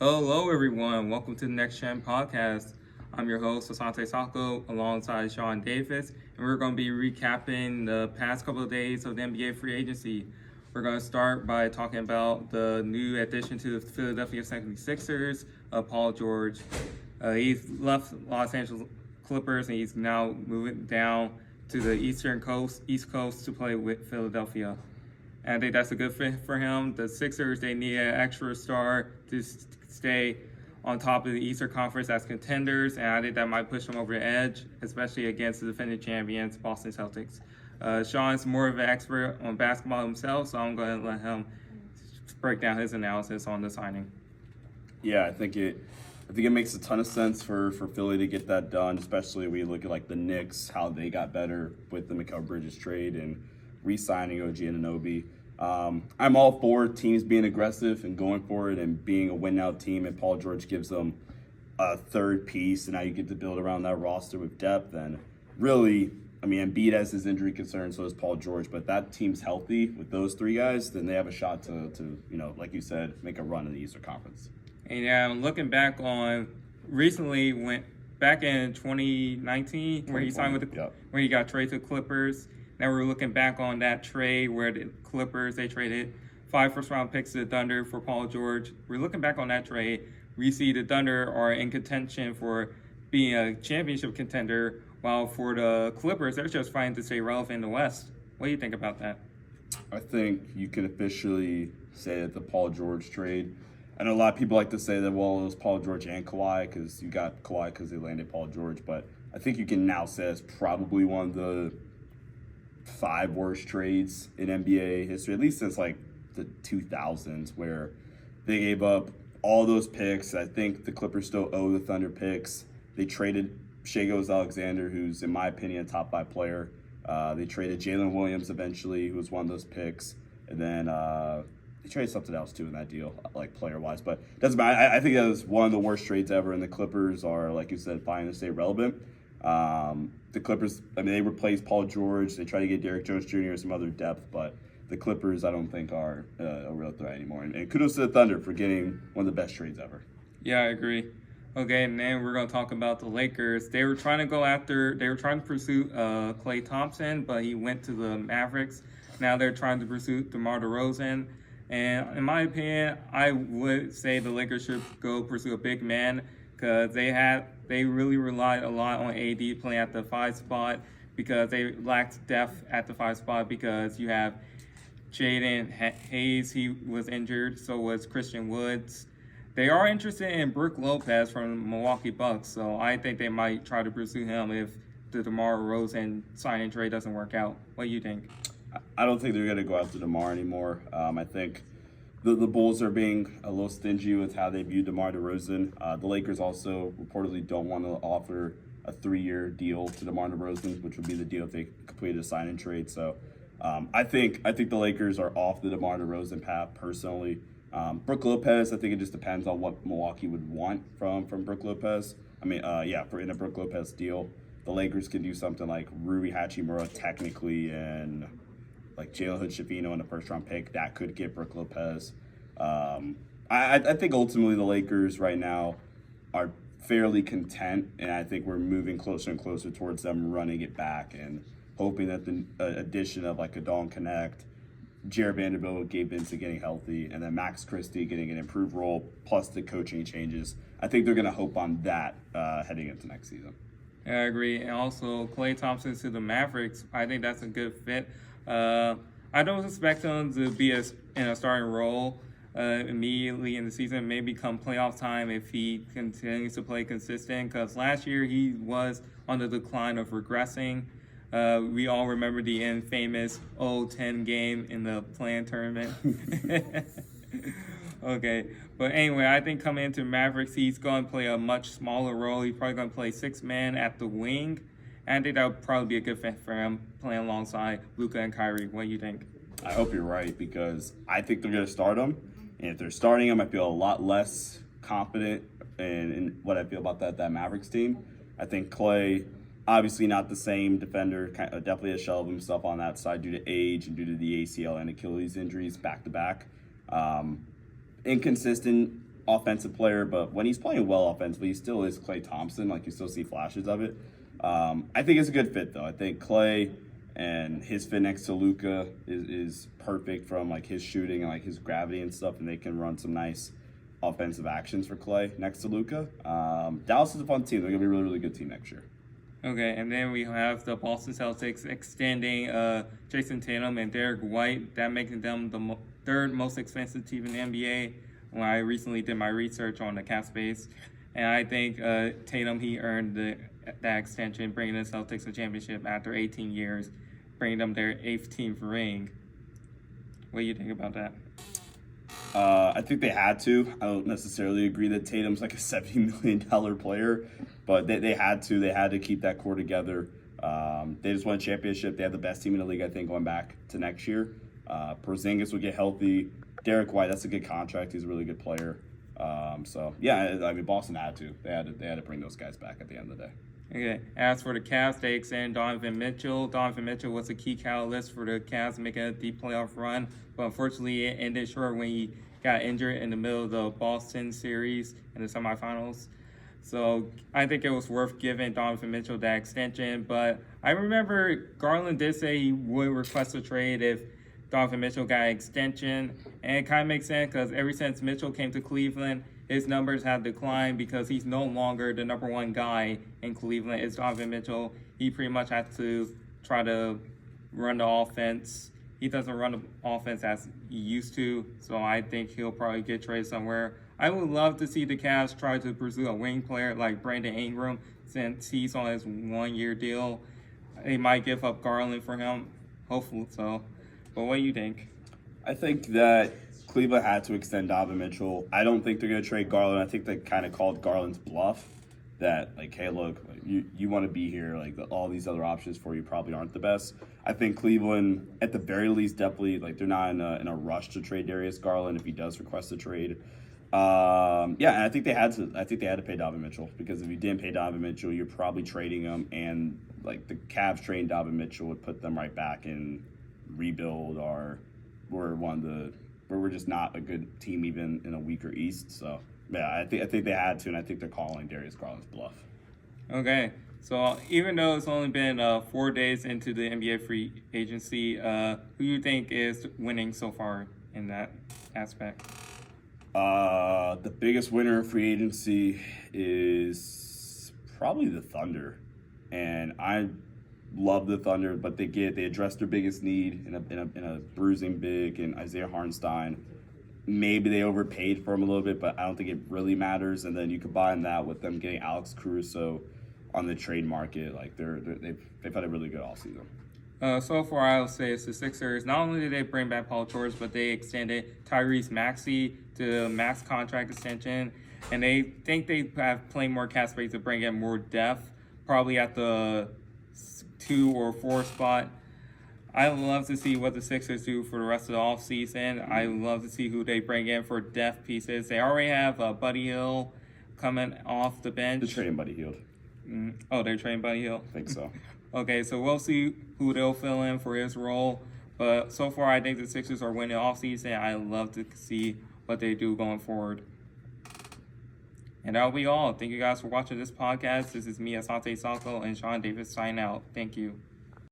Hello, everyone. Welcome to the Next Gen podcast. I'm your host, Asante Sako, alongside Sean Davis, and we're going to be recapping the past couple of days of the NBA free agency. We're going to start by talking about the new addition to the Philadelphia 76ers, Paul George. He's left Los Angeles Clippers, and he's now moving down to the East Coast, to play with Philadelphia. And I think that's a good fit for him. The Sixers, they need an extra star to stay on top of the Eastern Conference as contenders, and I think that might push them over the edge, especially against the defending champions, Boston Celtics. Sean's more of an expert on basketball himself, so I'm going to let him break down his analysis on the signing. Yeah, I think it makes a ton of sense for Philly to get that done, especially when you look at like the Knicks, how they got better with the Mikal Bridges trade and re-signing OG Anunoby. I'm all for teams being aggressive and going for it and being a win-now team, and Paul George gives them a third piece, and now you get to build around that roster with depth. And really, I mean, Embiid has his injury concerns, so does Paul George, but that team's healthy with those three guys, then they have a shot to like you said, make a run in the Eastern Conference. And I'm looking back on recently, went back in 2019 where he signed with where he got traded to the Clippers. Now we're looking back on that trade where the Clippers, they traded 5 first-round picks to the Thunder for Paul George. We're looking back on that trade. We see the Thunder are in contention for being a championship contender, while for the Clippers, they're just fighting to stay relevant in the West. What do you think about that? I think you can officially say that the Paul George trade. I know a lot of people like to say that, well, it was Paul George and Kawhi because you got Kawhi because they landed Paul George, but I think you can now say it's probably one of the 5 worst trades in NBA history, at least since like the 2000s, where they gave up all those picks. I think the Clippers still owe the Thunder picks. They traded Shai Gilgeous-Alexander, who's, in my opinion, a top 5 player. They traded Jalen Williams eventually, who was one of those picks. And then they traded something else, too, in that deal, like player-wise. But it doesn't matter. I think that was one of the worst trades ever, and the Clippers are, like you said, fighting to stay relevant. The Clippers, I mean, they replaced Paul George. They try to get Derrick Jones Jr. and some other depth, but the Clippers, I don't think, are a real threat anymore. And kudos to the Thunder for getting one of the best trades ever. Yeah, I agree. Okay, and then we're going to talk about the Lakers. They were trying to pursue Klay Thompson, but he went to the Mavericks. Now they're trying to pursue DeMar DeRozan. And in my opinion, I would say the Lakers should go pursue a big man, because they really relied a lot on AD playing at the 5 spot, because they lacked depth at the 5 spot, because you have Jaden Hayes, he was injured, so was Christian Woods. They are interested in Brook Lopez from the Milwaukee Bucks, so I think they might try to pursue him if the DeMar DeRozan sign and trade doesn't work out. What do you think? I don't think they're going to go after DeMar anymore. I think the Bulls are being a little stingy with how they view DeMar DeRozan. The Lakers also reportedly don't want to offer a 3-year deal to DeMar DeRozan, which would be the deal if they completed a sign and trade. So I think the Lakers are off the DeMar DeRozan path personally. Brook Lopez, I think it just depends on what Milwaukee would want from Brook Lopez. I mean, in a Brook Lopez deal, the Lakers can do something like Rui Hachimura technically and like Jalen Hood-Schifino in a first-round pick. That could get Brook Lopez. I think ultimately the Lakers right now are fairly content, and I think we're moving closer and closer towards them running it back and hoping that the addition of like a Don Connect, Jared Vanderbilt, Gabe Vincent getting healthy, and then Max Christie getting an improved role, plus the coaching changes. I think they're going to hope on that heading into next season. Yeah, I agree. And also, Klay Thompson to the Mavericks, I think that's a good fit. I don't expect him to be in a starting role immediately in the season. Maybe come playoff time if he continues to play consistent, because last year he was on the decline of regressing. We all remember the infamous 0-10 game in the play-in tournament. Okay, but anyway, I think coming into Mavericks, he's going to play a much smaller role. He's probably going to play 6-man at the wing. And I think that would probably be a good fit for him, playing alongside Luka and Kyrie. What do you think? I hope you're right, because I think they're going to start him. And if they're starting him, I feel a lot less confident in what I feel about that Mavericks team. I think Klay, obviously not the same defender, definitely a shell of himself on that side due to age and due to the ACL and Achilles injuries back-to-back. Inconsistent offensive player, but when he's playing well offensively, he still is Klay Thompson. Like, you still see flashes of it. I think it's a good fit, though. I think Klay and his fit next to Luka is perfect from like his shooting and like his gravity and stuff, and they can run some nice offensive actions for Klay next to Luka. Dallas is a fun team. They're gonna be a really, really good team next year. Okay, and then we have the Boston Celtics extending Jason Tatum and Derek White. That making them the third most expensive team in the NBA. When I recently did my research on the cap space, and I think Tatum, he earned that extension, bringing the Celtics a championship after 18 years, bringing them their 18th ring. What do you think about that? I think they had to. I don't necessarily agree that Tatum's like a $70 million player, but they had to. They had to keep that core together. They just won a championship. They have the best team in the league, I think, going back to next year. Porzingis will get healthy. Derek White, that's a good contract. He's a really good player. So yeah, I mean, Boston had to. They had to bring those guys back at the end of the day. Okay. As for the Cavs, they extended Donovan Mitchell. Donovan Mitchell was a key catalyst for the Cavs making a deep playoff run, but unfortunately it ended short when he got injured in the middle of the Boston series in the semifinals. So I think it was worth giving Donovan Mitchell that extension, but I remember Garland did say he would request a trade if Donovan Mitchell got an extension, and it kind of makes sense because ever since Mitchell came to Cleveland, his numbers have declined because he's no longer the number one guy in Cleveland. It's Donovan Mitchell. He pretty much has to try to run the offense. He doesn't run the offense as he used to, so I think he'll probably get traded somewhere. I would love to see the Cavs try to pursue a wing player like Brandon Ingram since he's on his 1 year deal. They might give up Garland for him, hopefully so. But what do you think? I think that Cleveland had to extend Donovan Mitchell. I don't think they're going to trade Garland. I think they kind of called Garland's bluff that, like, hey, look, you want to be here. Like, all these other options for you probably aren't the best. I think Cleveland, at the very least, definitely, like, they're not in a rush to trade Darius Garland if he does request a trade. Yeah, and I think they had to. I think they had to pay Donovan Mitchell because if you didn't pay Donovan Mitchell, you're probably trading him, and like the Cavs trading Donovan Mitchell would put them right back in rebuild, or we're just not a good team even in a weaker East. So yeah, I think they had to, and I think they're calling Darius Garland's bluff. Okay, so even though it's only been 4 days into the NBA free agency, who do you think is winning so far in that aspect? The biggest winner of free agency is probably the Thunder, and I love the Thunder, but they address their biggest need in a bruising big and Isaiah Hartenstein. Maybe they overpaid for him a little bit, but I don't think it really matters. And then you combine that with them getting Alex Caruso on the trade market, like they've had a really good offseason. So far, I would say it's the Sixers. Not only did they bring back Paul George, but they extended Tyrese Maxey to max contract extension, and they think they have plenty more cap space to bring in more depth, probably at the 2 or 4 spot. I love to see what the Sixers do for the rest of the offseason. I love to see who they bring in for depth pieces. They already have Buddy Hield coming off the bench. They're trading Buddy Hield. Oh, they're trading Buddy Hield? I think so. Okay, so we'll see who they'll fill in for his role. But so far, I think the Sixers are winning offseason. I love to see what they do going forward. And that'll be all. Thank you guys for watching this podcast. This is me, Asante Sako, and Sean Davis signing out. Thank you.